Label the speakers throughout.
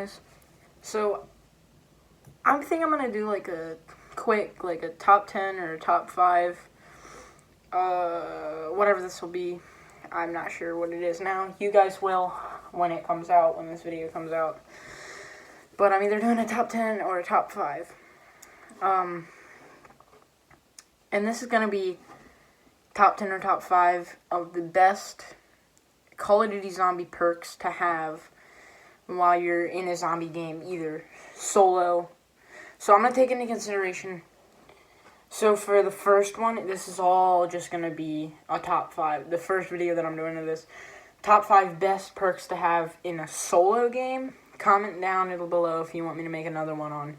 Speaker 1: guys. So, I think I'm going to do like a quick, like a top 10 or a top 5, whatever this will be. I'm not sure what it is now. You guys will when it comes out, when this video comes out. But I'm either doing a top 10 or a top 5. And this is going to be top 10 or top 5 of the best Call of Duty zombie perks to have while you're in a zombie game, either solo. So I'm going to take into consideration, so for the first one, this is all just going to be a top 5. The first video that I'm doing of this, top 5 best perks to have in a solo game. Comment down below if you want me to make another one on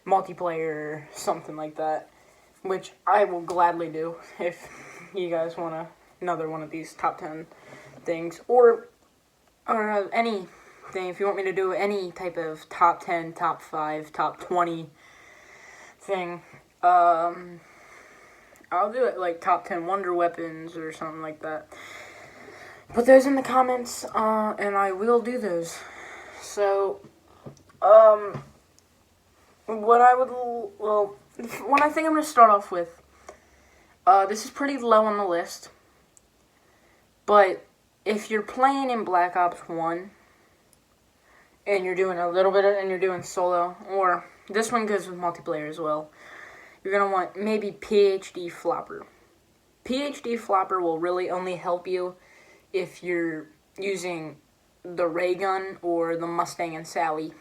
Speaker 1: multiplayer or something like that, which I will gladly do if you guys want another one of these top 10 things, or anything. If you want me to do any type of top 10, top 5, top 20 thing, I'll do it like top 10 wonder weapons or something like that. Put those in the comments, and I will do those. So, what I think I'm going to start off with, this is pretty low on the list, but if you're playing in Black Ops 1, and you're doing a little bit and you're doing solo, or this one goes with multiplayer as well, you're going to want maybe PhD Flopper. PhD Flopper will really only help you if you're using the ray gun or the Mustang and Sally.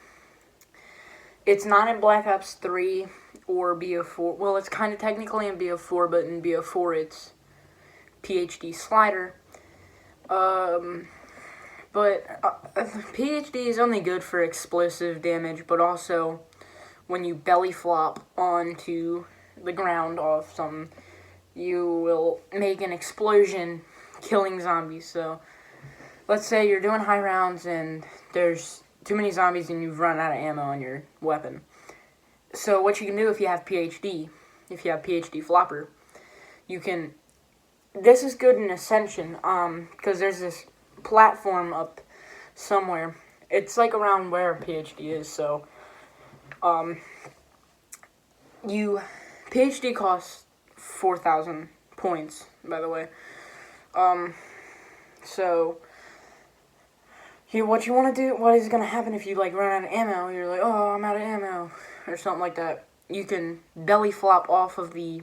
Speaker 1: It's not in Black Ops 3 or BO4. Well, it's kind of technically in BO4, but in BO4 it's PhD Slider. But PhD is only good for explosive damage, but also when you belly flop onto the ground off something, you will make an explosion killing zombies. So, let's say you're doing high rounds and there's too many zombies and you've run out of ammo on your weapon. So what you can do if you have PhD Flopper, you can, this is good in Ascension, because there's this platform up somewhere. It's like around where PhD is, so, PhD costs 4,000 points, by the way. So, what you want to do, what is going to happen if you, like, run out of ammo, you're like, oh, I'm out of ammo, or something like that. You can belly flop off of the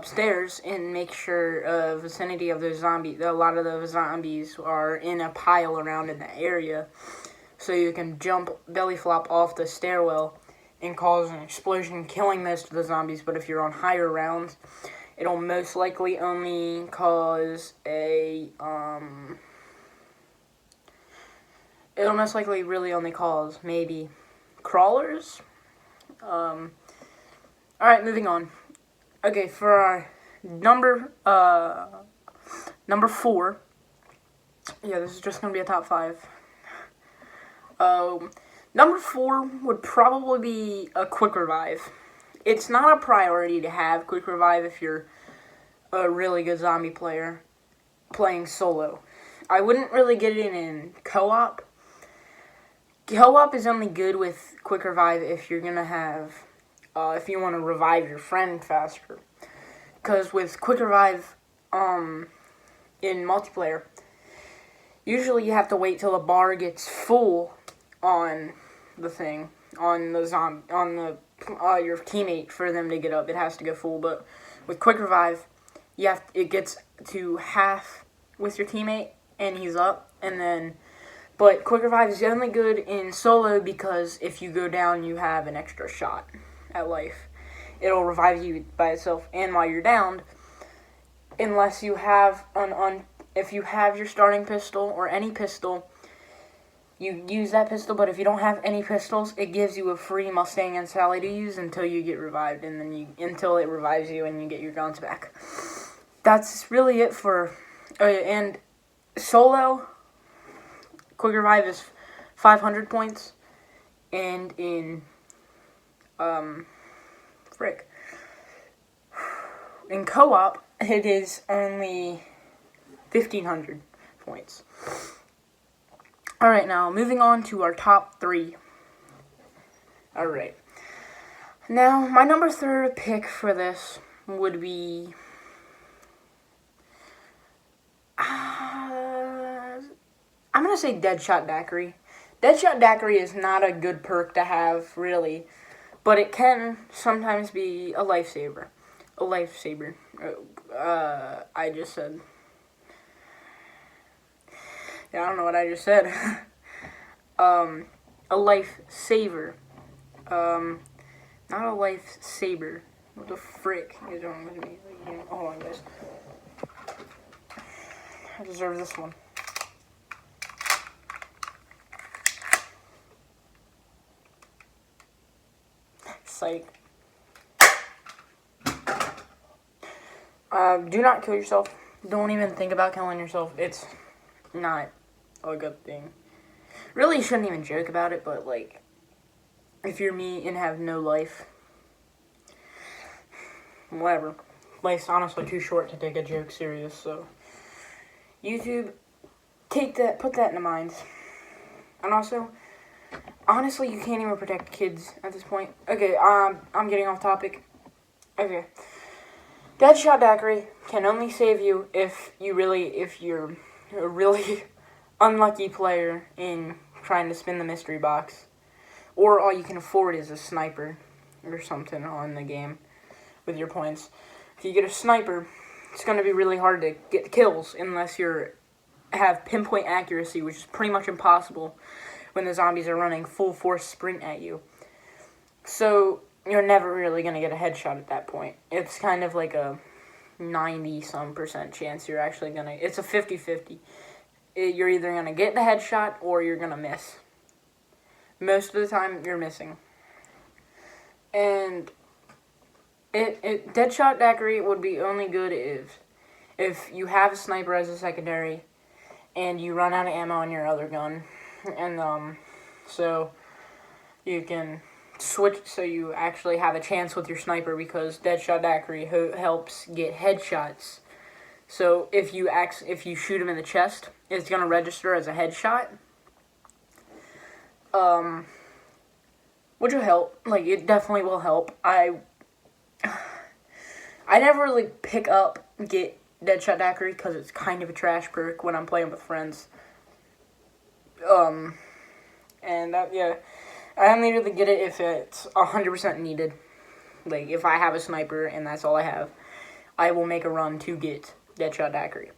Speaker 1: stairs and make sure vicinity of those zombies, a lot of those zombies are in a pile around in the area, so you can jump belly flop off the stairwell and cause an explosion, killing most of the zombies. But if you're on higher rounds, it'll most likely only cause it'll most likely really only cause maybe crawlers. Alright, moving on. Okay, for our number 4, yeah, this is just going to be a top 5. Number 4 would probably be a quick revive. It's not a priority to have quick revive if you're a really good zombie player playing solo. I wouldn't really get it in co-op. Co-op is only good with quick revive if you're going to have, if you want to revive your friend faster. Because with quick revive, in multiplayer, usually you have to wait till the bar gets full on the thing, on the zombie, on the, your teammate for them to get up. It has to go full, but with quick revive, it gets to half with your teammate, and he's up, and then, but quick revive is only good in solo because if you go down, you have an extra shot at life. It'll revive you by itself, and while you're downed, unless you have if you have your starting pistol or any pistol, you use that pistol. But if you don't have any pistols, it gives you a free Mustang and Sally to use until you get revived, and then until it revives you and you get your guns back. That's really it for, and solo, quick revive is 500 points, and in, in co-op, it is only 1,500 points. Alright, now moving on to our top 3. Alright. Now, my number 3 pick for this would be... I'm going to say Deadshot Daiquiri. Deadshot Daiquiri is not a good perk to have, really, but it can sometimes be a lifesaver. A lifesaver. I just said... Yeah, I don't know what I just said. A lifesaver. Not a lifesaver. What the frick is wrong with me? Hold on, guys. I deserve this one. Psych. Do not kill yourself. Don't even think about killing yourself. It's not a good thing. Really, you shouldn't even joke about it, but, like, if you're me and have no life, whatever. Life's honestly too short to take a joke serious, so YouTube, put that into mind. And also, honestly, you can't even protect kids at this point. Okay, I'm getting off topic. Okay. Deadshot Daiquiri can only save you if you're a really unlucky player in trying to spin the mystery box. Or all you can afford is a sniper or something on the game with your points. If you get a sniper, it's going to be really hard to get kills unless you have pinpoint accuracy, which is pretty much impossible when the zombies are running full force sprint at you. So you're never really going to get a headshot at that point. It's kind of like a 90-some% chance you're actually going to... It's a 50-50. You're either going to get the headshot or you're going to miss. Most of the time, you're missing. And Deadshot Daiquiri would be only good if you have a sniper as a secondary and you run out of ammo on your other gun. And, so you can switch so you actually have a chance with your sniper, because Deadshot Daiquiri helps get headshots. So if you shoot him in the chest, it's going to register as a headshot. Which will help. Like, it definitely will help. I never really get Deadshot Daiquiri because it's kind of a trash perk when I'm playing with friends. Yeah. I only really get it if it's 100% needed. Like, if I have a sniper and that's all I have, I will make a run to get Deadshot Daiquiri.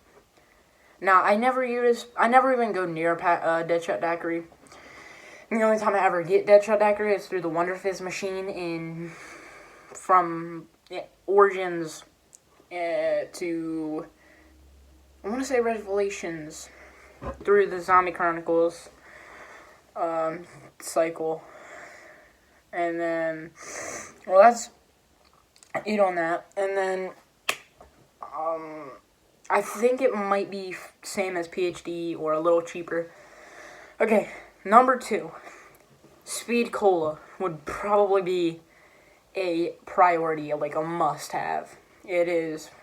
Speaker 1: Now, I never even go near Deadshot Daiquiri. The only time I ever get Deadshot Daiquiri is through the Wonder Fizz machine from Origins to, I want to say Revelations, through the Zombie Chronicles cycle. And then, well, that's it on that. And then, I think it might be same as PhD or a little cheaper. Okay, number 2. Speed Cola would probably be a priority, like a must-have.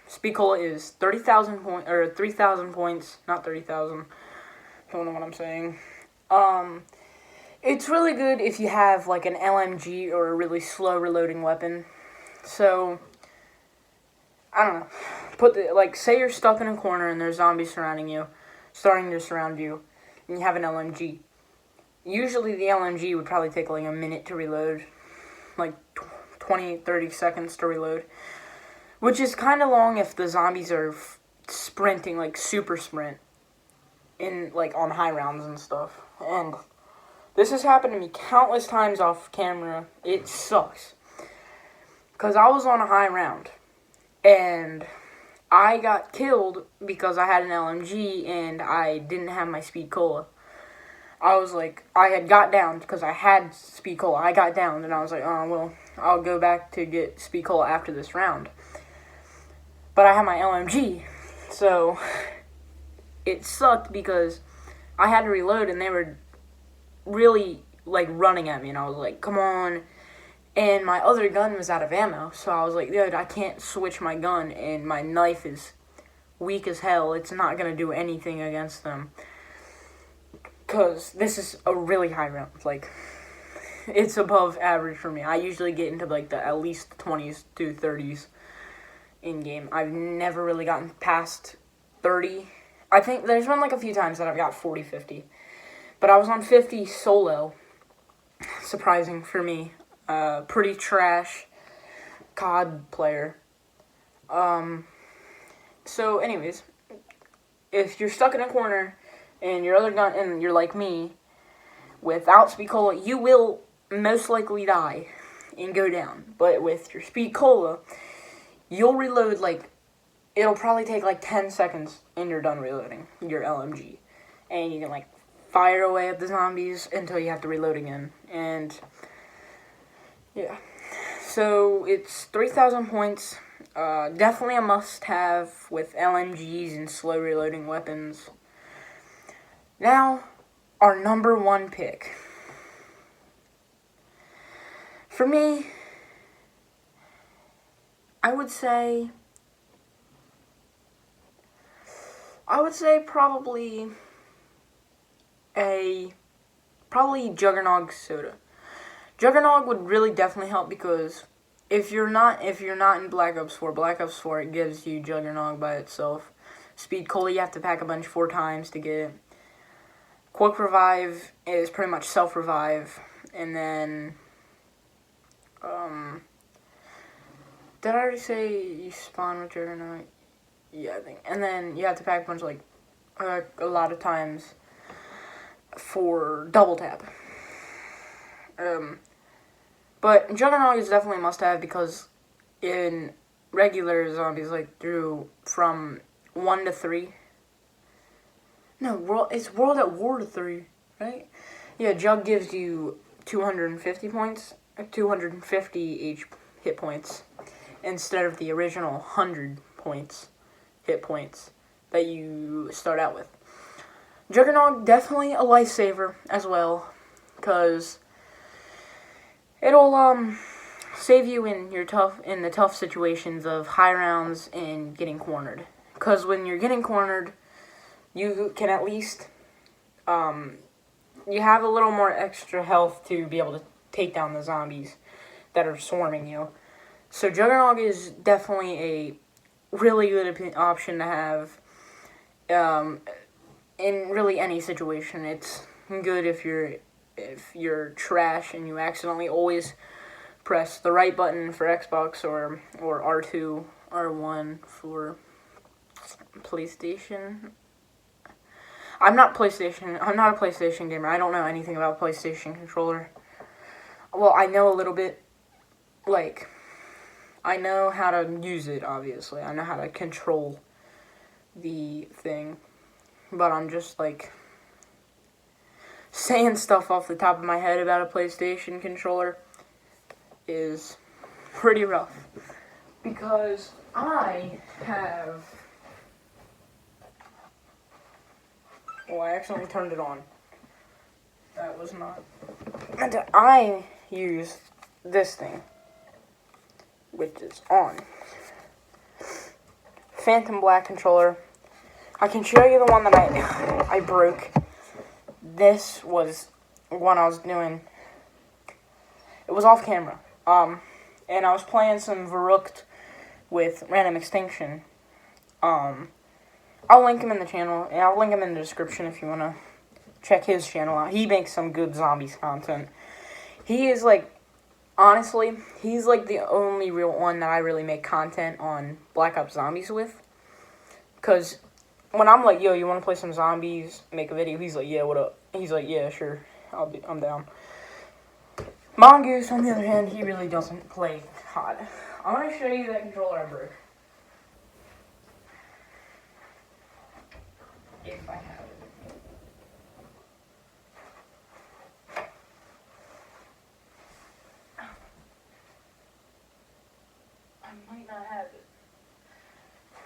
Speaker 1: Speed Cola is 30,000 points, or 3,000 points, not 30,000. Don't know what I'm saying. It's really good if you have, like, an LMG or a really slow reloading weapon. So, I don't know. Say you're stuck in a corner and there's zombies starting to surround you, and you have an LMG. Usually the LMG would probably take, like, a minute to reload. Like, 20, 30 seconds to reload. Which is kind of long if the zombies are sprinting, like, super sprint. On high rounds and stuff. And this has happened to me countless times off camera. It sucks. Because I was on a high round. And I got killed because I had an LMG and I didn't have my Speed Cola. I had got down because I had Speed Cola. I got down and I was like, oh, well, I'll go back to get Speed Cola after this round. But I had my LMG. So it sucked because I had to reload and they were really, like, running at me. And I was like, come on. And my other gun was out of ammo. So I was like, dude, I can't switch my gun. And my knife is weak as hell. It's not going to do anything against them. because this is a really high round. Like, it's above average for me. I usually get into like the at least 20s to 30s in game. I've never really gotten past 30. I think there's been like a few times that I've got 40, 50. But I was on 50 solo. Surprising for me. Pretty trash COD player. So anyways, if you're stuck in a corner and your other gun and you're like me, without speed cola, you will most likely die and go down. But with your speed cola, you'll reload like, it'll probably take like 10 seconds and you're done reloading your LMG. And you can like fire away at the zombies until you have to reload again. And yeah, so it's 3,000 points. Definitely a must-have with LMGs and slow reloading weapons. Now, our number one pick. For me, I would say probably Juggernog soda. Juggernog would really definitely help because if you're not in Black Ops 4, it gives you Juggernog by itself. Speed Cola, you have to pack a bunch 4 times to get it. Quick Revive is pretty much self-revive. And then, did I already say you spawn with Juggernog? Yeah, I think. And then you have to pack a bunch, like, a lot of times for double tap. But Juggernog is definitely a must-have because in regular zombies, like from 1 to 3. No, it's World at War to 3, right? Yeah, Jug gives you 250 points, 250 hit points, instead of the original 100 hit points that you start out with. Juggernog, definitely a lifesaver as well, because it'll save you in the tough situations of high rounds and getting cornered. Because when you're getting cornered, you can at least you have a little more extra health to be able to take down the zombies that are swarming you. So Juggernog is definitely a really good option to have in really any situation. It's good if you're trash and you accidentally always press the right button for Xbox or R2, R1 for PlayStation. I'm not a PlayStation gamer. I don't know anything about PlayStation controller. Well, I know a little bit. Like, I know how to use it, obviously. I know how to control the thing. But I'm just, like, saying stuff off the top of my head about a PlayStation controller is pretty rough. Because I have... Oh, I accidentally turned it on. That was not... And I use this thing, which is on. Phantom Black controller. I can show you the one that I broke. This was one I was doing. It was off camera. And I was playing some Verrückt with Random Extinction. I'll link him in the channel, and I'll link him in the description if you want to check his channel out. He makes some good zombies content. He is, like, honestly, he's, like, the only real one that I really make content on Black Ops Zombies with. Because when I'm like, yo, you want to play some zombies, make a video, he's like, yeah, what up? He's like, yeah, sure, I'm down. Mongoose, on the other hand, he really doesn't play COD. I'm going to show you that controller I broke. If I have it. I might not have it.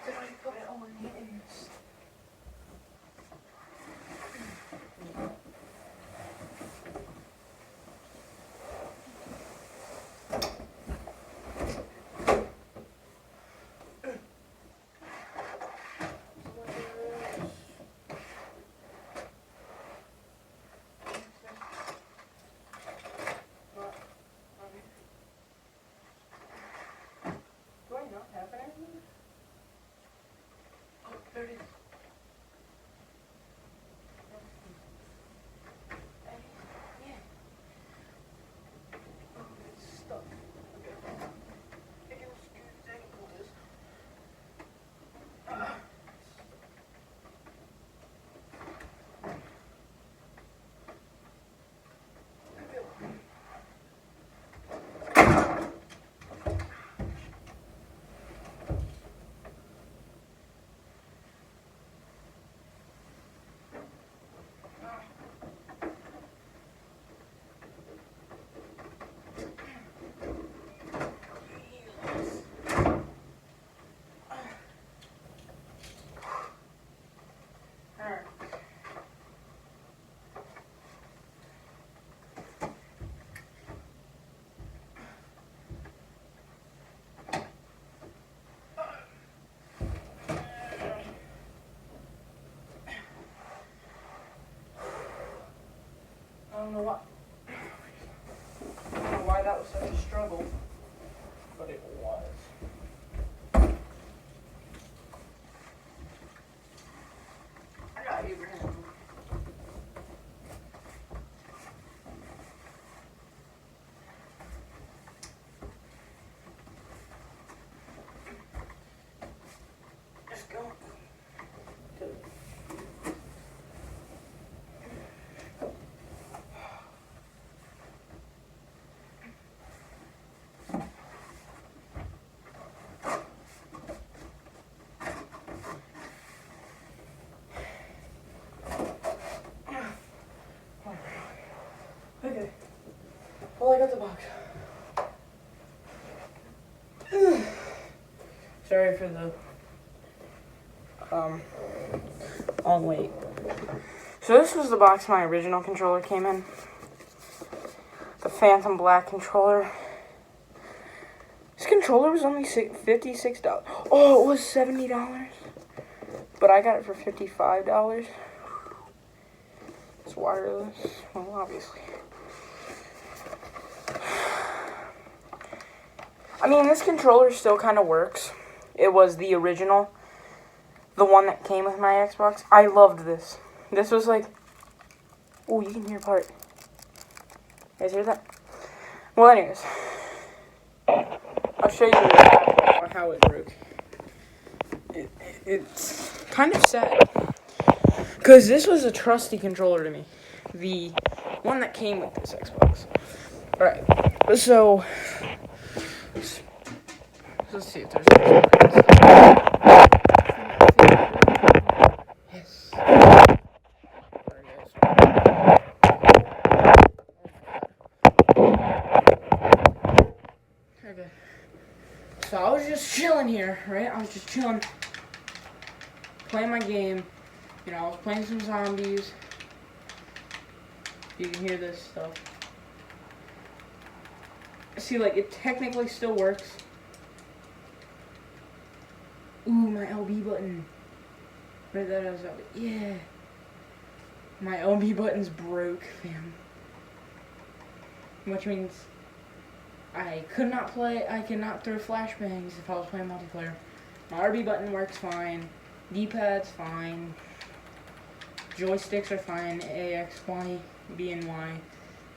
Speaker 1: Did I put it on the ends? Alright. I don't know why that was such a struggle, but it was. I got Abraham. Let's go. Okay. Well, I got the box. Sorry for the long wait. So this was the box my original controller came in. The Phantom Black controller. This controller was only $56. Oh, it was $70. But I got it for $55. It's wireless. Well, obviously. I mean, this controller still kind of works. It was the original. The one that came with my Xbox. I loved this. This was like... Oh, you can hear part. You guys hear that? Well, anyways. I'll show you how it broke. It's kind of sad. Because this was a trusty controller to me. The one that came with this Xbox. Alright. So... Let's see if there's any. Yes. Okay. So I was just chilling here, right? I was just chilling, playing my game. You know, I was playing some zombies. You can hear this stuff. See, like, it technically still works. Ooh, my LB button. Where that is up. Yeah. My LB button's broke, fam. Which means I cannot throw flashbangs if I was playing multiplayer. My RB button works fine. D-pad's fine. Joysticks are fine. A, X, Y, B, and Y.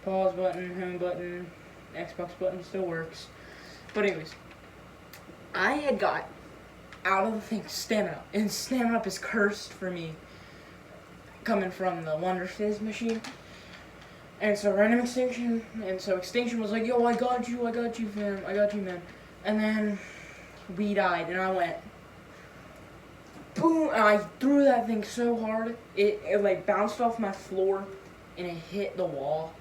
Speaker 1: Pause button, home button, Xbox button still works. But anyways, I had got out of the thing stamina, and stamina up is cursed for me, coming from the Wonder Fizz machine. And so random extinction, and so extinction was like, yo, I got you, fam, I got you, man. And then we died, and I went boom, and I threw that thing so hard, it like bounced off my floor, and it hit the wall.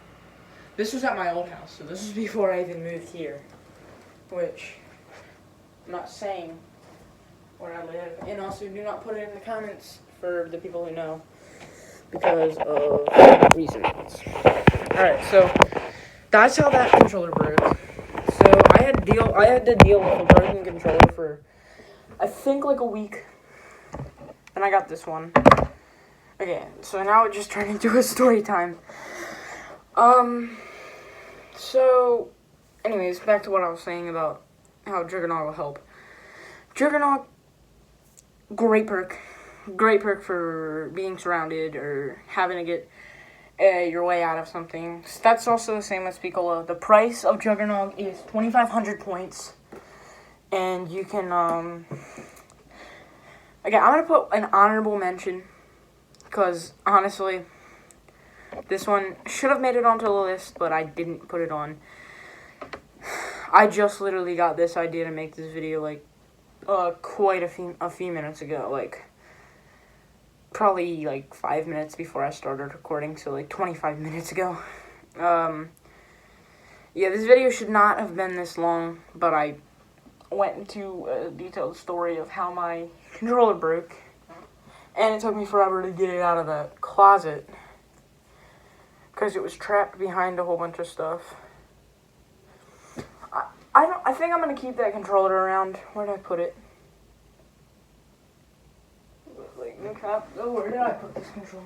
Speaker 1: This was at my old house, so this was before I even moved here, which I'm not saying where I live. And also, do not put it in the comments for the people who know, because of reasons. Alright, so that's how that controller broke. So I had to deal with a broken controller for, I think, like a week. And I got this one. Okay, so now it just turned into a story time. So, anyways, back to what I was saying about how Juggernaut will help. Juggernaut, great perk for being surrounded or having to get your way out of something. That's also the same as Piccolo. The price of Juggernaut is 2,500 points, and you can, again, I'm going to put an honorable mention, because, honestly, this one should have made it onto the list, but I didn't put it on. I just literally got this idea to make this video, like, quite a few minutes ago, like, probably, like, 5 minutes before I started recording, so, like, 25 minutes ago. Yeah, this video should not have been this long, but I went into a detailed story of how my controller broke, And it took me forever to get it out of the closet because it was trapped behind a whole bunch of stuff. I think I'm gonna keep that controller around. Where did I put it? Like, oh, where did I put this controller?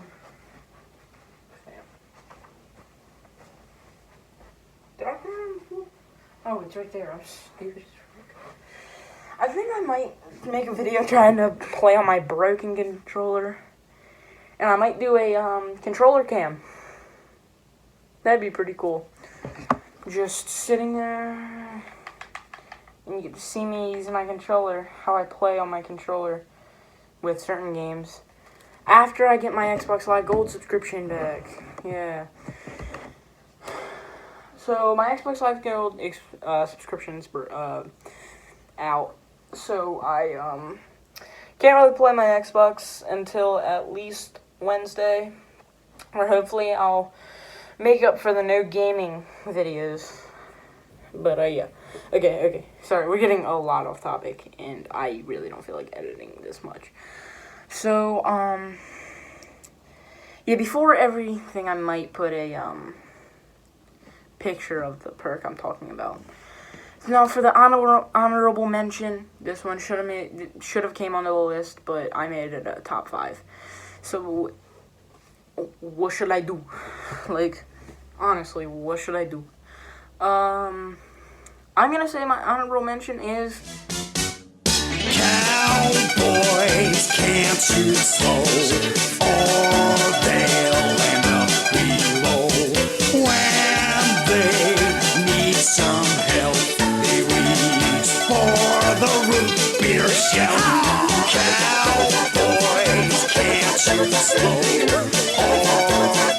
Speaker 1: Did I put it? Oh, it's right there. I'm stupid. I think I might make a video trying to play on my broken controller. And I might do a controller cam. That'd be pretty cool. Just sitting there, and you get to see me using my controller, how I play on my controller with certain games. After I get my Xbox Live Gold subscription back. Yeah. So, my Xbox Live Gold subscription's out. So, I can't really play my Xbox until at least Wednesday. Or hopefully I'll make up for the no gaming videos. But, yeah. Okay. Sorry, we're getting a lot off topic, and I really don't feel like editing this much. So, yeah, before everything, I might put a, picture of the perk I'm talking about. Now, for the honorable mention, this one should have came on the list, but I made it a top 5. So, what should I do? Like, honestly, what should I do? I'm gonna say my honorable mention is
Speaker 2: Cowboys can't shoot slow, or they'll end up below. When they need some help, they reach for the root beer shelf. Cowboys can't shoot slow, or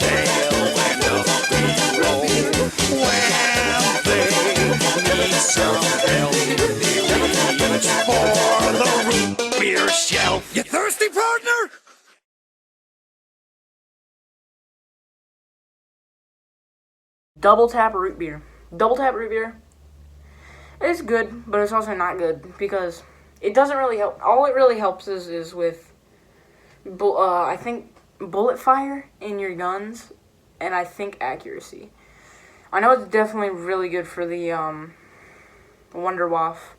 Speaker 2: they'll end up below. When they need some help, they reach for the root beer shelf. You thirsty, partner?
Speaker 1: Double Tap Root Beer. Double Tap Root Beer is good, but it's also not good because it doesn't really help. All it really helps is with, I think, bullet fire in your guns, and I think accuracy. I know it's definitely really good for the Wonder Waff.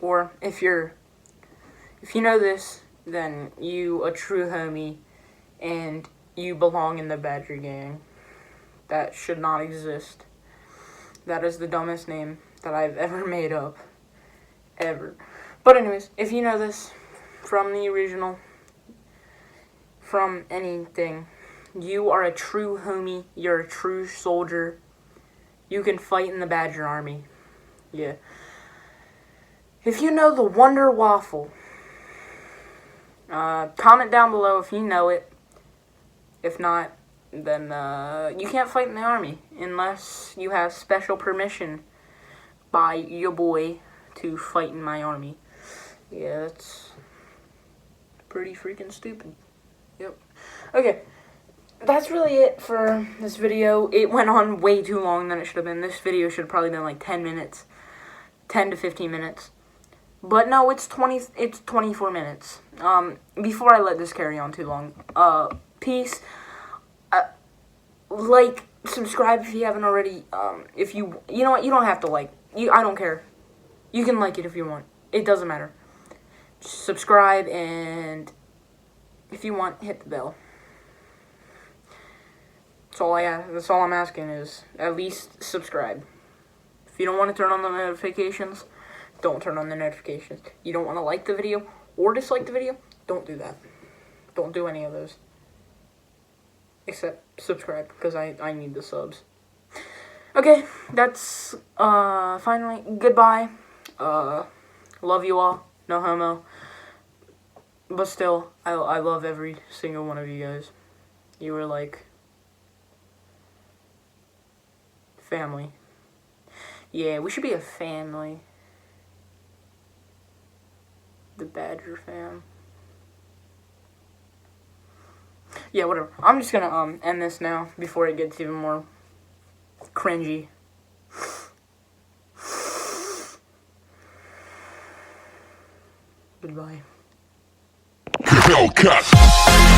Speaker 1: Or if you know this, then you a true homie, and you belong in the Badger Gang. That should not exist. That is the dumbest name that I've ever made up. Ever. But anyways, if you know this from the original, from anything, you are a true homie. You're a true soldier. You can fight in the Badger Army. Yeah. If you know the Wonder Waffle, comment down below if you know it. If not, then you can't fight in the army unless you have special permission by your boy to fight in my army. Yeah, that's pretty freaking stupid. Yep. Okay, that's really it for this video. It went on way too long than it should have been. This video should have probably been like 10 minutes. 10 to 15 minutes. But no, it's 24 minutes. Before I let this carry on too long, peace. Like, subscribe if you haven't already. If you know what, you don't have to like. I don't care. You can like it if you want. It doesn't matter. Just subscribe, and if you want, hit the bell. That's all I'm asking is at least subscribe. If you don't want to turn on the notifications, don't turn on the notifications. You don't want to like the video or dislike the video, don't do that. Don't do any of those. Except subscribe, because I need the subs. Okay, that's, finally, goodbye. Love you all. No homo. But still, I love every single one of you guys. You were like family. Yeah, we should be a family. The Badger fam. Yeah, whatever. I'm just gonna end this now before it gets even more cringy. Goodbye.
Speaker 2: Hellcat.